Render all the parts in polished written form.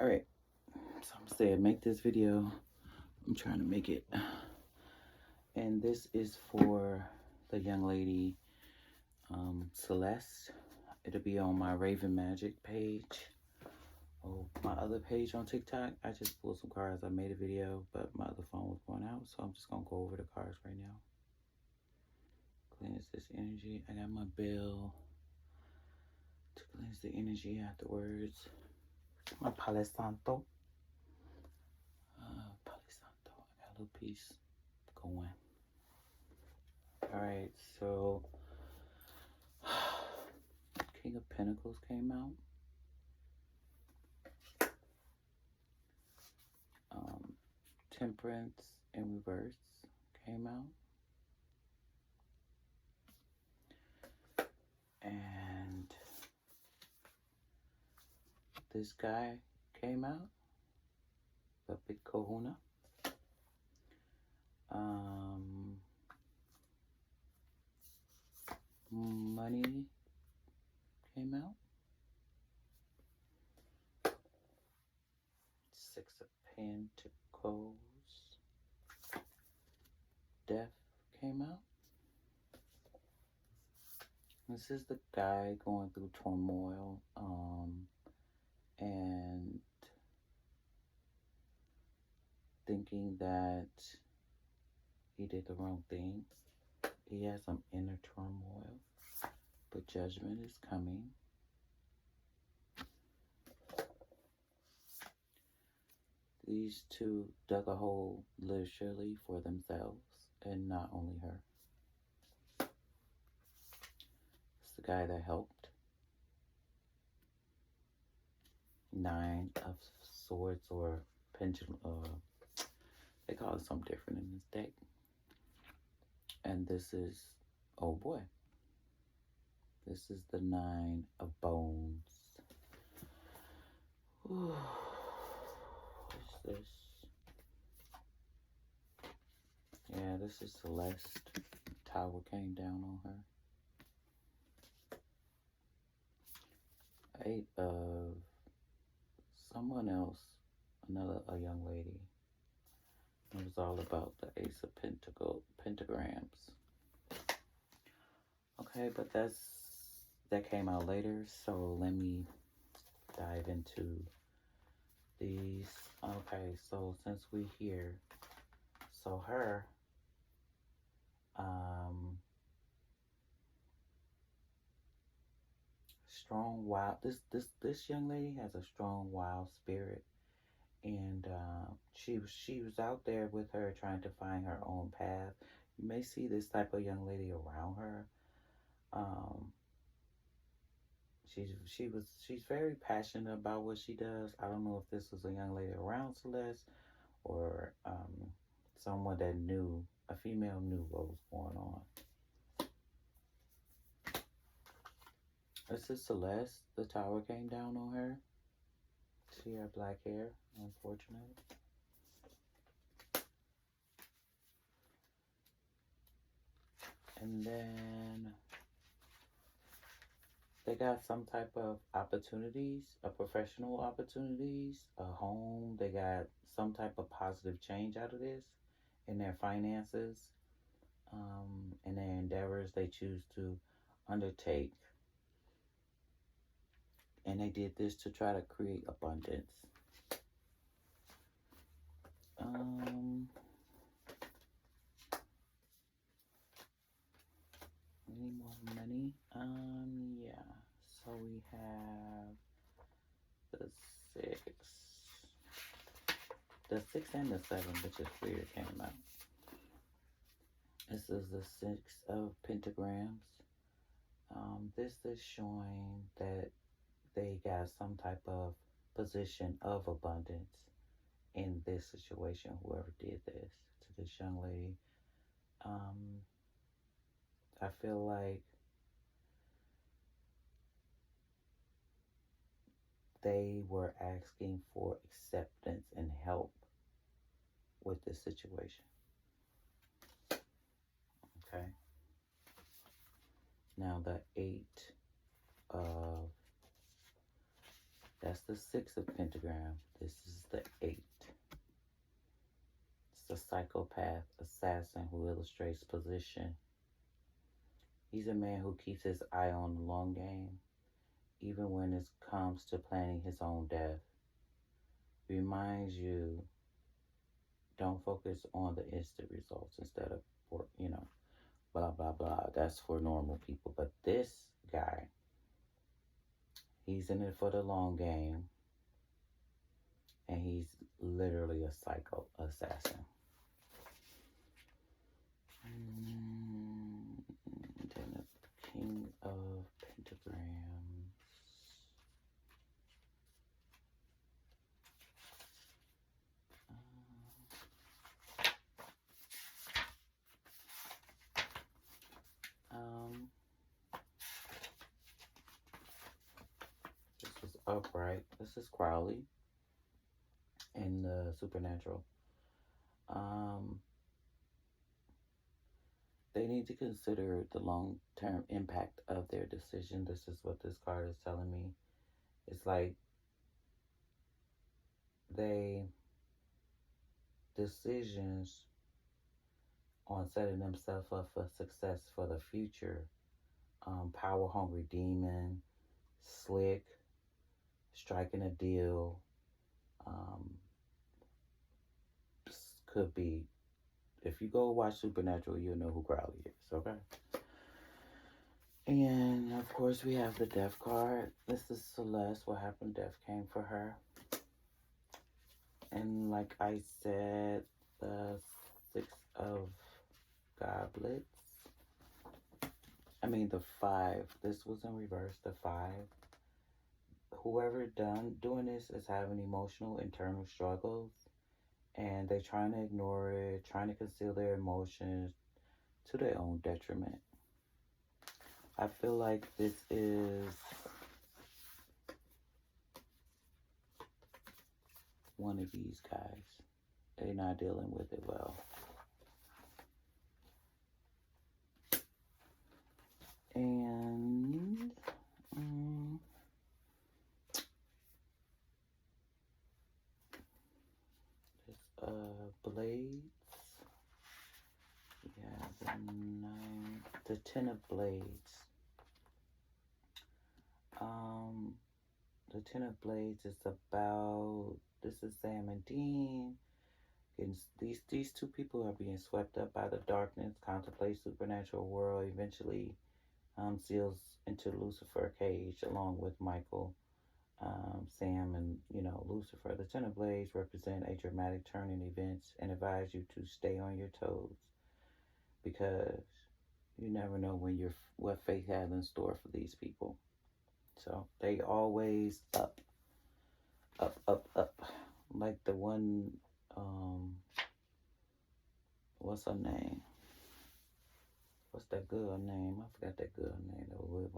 All right, so I'm saying make this video. I'm trying to make it, and this is for the young lady, Celeste. It'll be on my Raven Magic page. Oh, my other page on TikTok. I just pulled some cards. I made a video, but my other phone was going out, so I'm just gonna go over the cards right now. Cleanse this energy. I got my bell to cleanse the energy afterwards. My Palo Santo. Palo Santo. I got a little piece going. Alright, so King of Pentacles came out. Temperance in reverse came out. And this guy came out. The big kahuna. Money came out. Six of Pentacles. Death came out. This is the guy going through turmoil, and thinking that he did the wrong thing. He has some inner turmoil, but judgment is coming. These two dug a hole literally for themselves, and not only her. It's the guy that helped. Nine of Swords or pendulum. They call it something different in this deck. And this is, oh boy. This is the Nine of Bones. Ooh. What's this? Yeah, this is Celeste. Tower came down on her. Eight of someone else, a young lady. It was all about the Ace of Pentagrams. Okay, but that came out later, so let me dive into these. Okay, so since we're here, so her, strong, wild, this young lady has a strong, wild spirit. And she was out there with her trying to find her own path. You may see this type of young lady around her. She's very passionate about what she does. I don't know if this was a young lady around Celeste or someone that knew, a female knew what was going on. This is Celeste. The tower came down on her. She had black hair, unfortunately. And then they got some type of opportunities, professional opportunities, a home. They got some type of positive change out of this in their finances, and their endeavors they choose to undertake. And they did this to try to create abundance. Any more money? Yeah. So we have the six and the seven, which is weird, came out. This is the Six of Pentagrams. This is showing that they got some type of position of abundance in this situation, whoever did this to this young lady. I feel like they were asking for acceptance and help with this situation. Okay. Now the 8 of, that's the Six of Pentagram. This is the 8. It's the psychopath assassin who illustrates position. He's a man who keeps his eye on the long game, even when it comes to planning his own death. Reminds you, don't focus on the instant results instead of, blah, blah, blah. That's for normal people. But this guy, he's in it for the long game, and he's literally a psycho assassin. And then the King of Pentagrams. This is upright. This is Crowley in the Supernatural. They need to consider the long-term impact of their decision. This is what this card is telling me. It's like decisions on setting themselves up for success for the future. Power-hungry demon, slick, striking a deal. Could be, if you go watch Supernatural, you'll know who Crowley is, okay? And of course, we have the Death card. This is Celeste. What happened? Death came for her. And like I said, the 6 of Goblets. The 5. This was in reverse, the 5. Whoever doing this is having emotional internal struggles, and they're trying to ignore it, trying to conceal their emotions to their own detriment. I feel like this is one of these guys. They're not dealing with it well. And blades. Yeah, the 10 of blades. The 10 of blades is about, this is Sam and Dean. These two people are being swept up by the darkness, contemplate supernatural world, eventually seals into Lucifer cage along with Michael, Sam, and Lucifer. The 10 of blades represent a dramatic turn in events and advise you to stay on your toes, because you never know what fate has in store for these people. So they always up. Like the one, what's her name? What's that girl name? I forgot that girl name that was with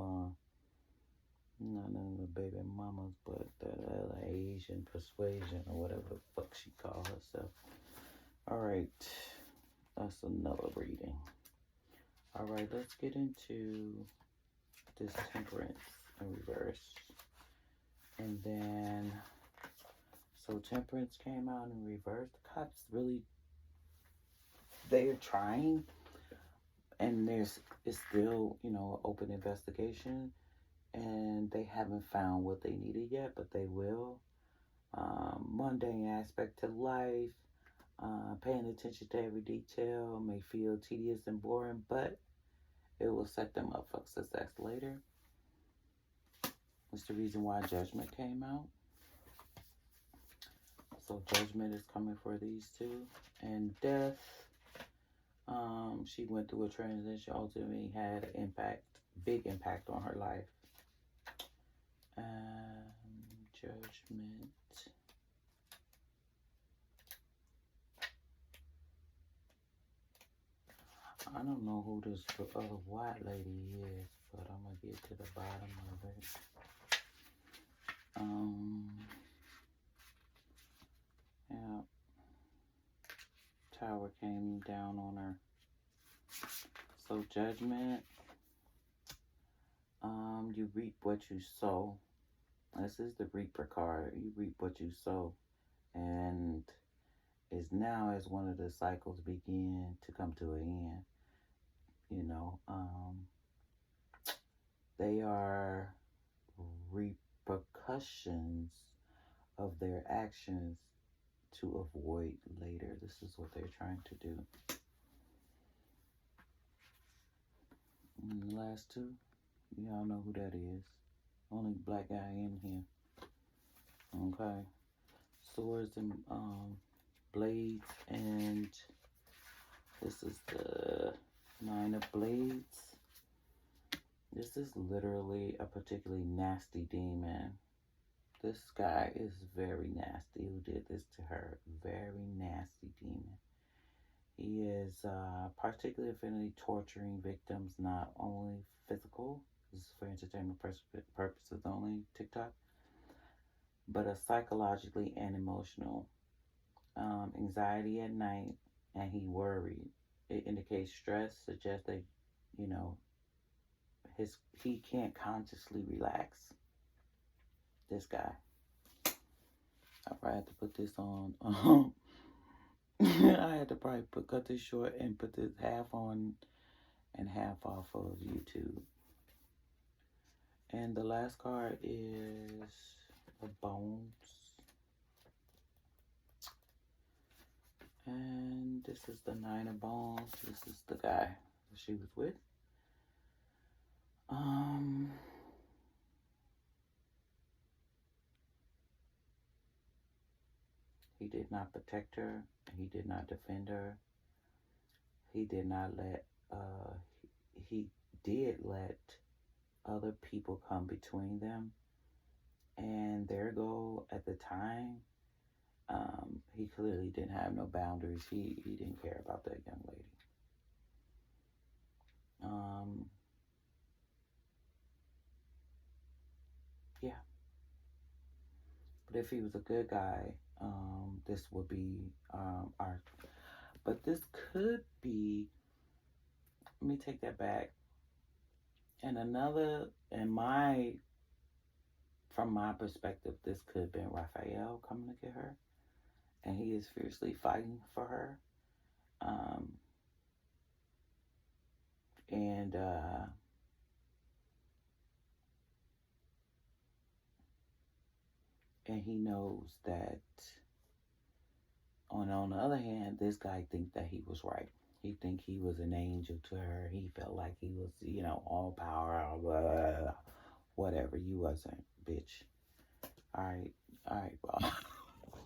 not none of the baby mamas, but that Asian persuasion or whatever the fuck she called herself. Alright, that's another reading. Alright, let's get into this Temperance in reverse. And then, so Temperance came out in reverse. The cops really, they're trying, and it's still, open investigation, and they haven't found what they needed yet, but they will. Mundane aspect to life, paying attention to every detail may feel tedious and boring, but it will set them up for success later. It's the reason why Judgment came out. So Judgment is coming for these two. And Death, she went through a transition, ultimately had an big impact on her life. Judgment. I don't know who this other white lady is, but I'm gonna get to the bottom of it. Yeah. Tower came down on her. So Judgment, you reap what you sow. This is the Reaper card. You reap what you sow. And is now as one of the cycles begin to come to an end. You know, they are repercussions of their actions to avoid later. This is what they're trying to do. And the last two, y'all know who that is. Only black guy in here. Okay. Swords and blades, and this is the 9 of blades. This is literally a particularly nasty demon. This guy is very nasty. Who did this to her? Very nasty demon. He is particularly affinity torturing victims, not only physical. This is for entertainment purposes only, TikTok. But a psychologically and emotional. Anxiety at night, and he worried. It indicates stress, suggests that, you know, he can't consciously relax. This guy. I probably had to put this on. I had to probably cut this short and put this half on and half off of YouTube. And the last card is the Bones. And this is the 9 of Bones. This is the guy that she was with. He did not protect her. He did not defend her. He did not let, he did let other people come between them and their goal at the time. He clearly didn't have no boundaries. He didn't care about that young lady. Yeah. But if he was a good guy, this would be our. But this could be. Let me take that back. And from my perspective, this could have been Raphael coming to get her, and he is fiercely fighting for her. And he knows that. On the other hand, this guy think that he was right. He think he was an angel to her. He felt like he was, all power, blah, whatever. You wasn't, bitch. All right, bro.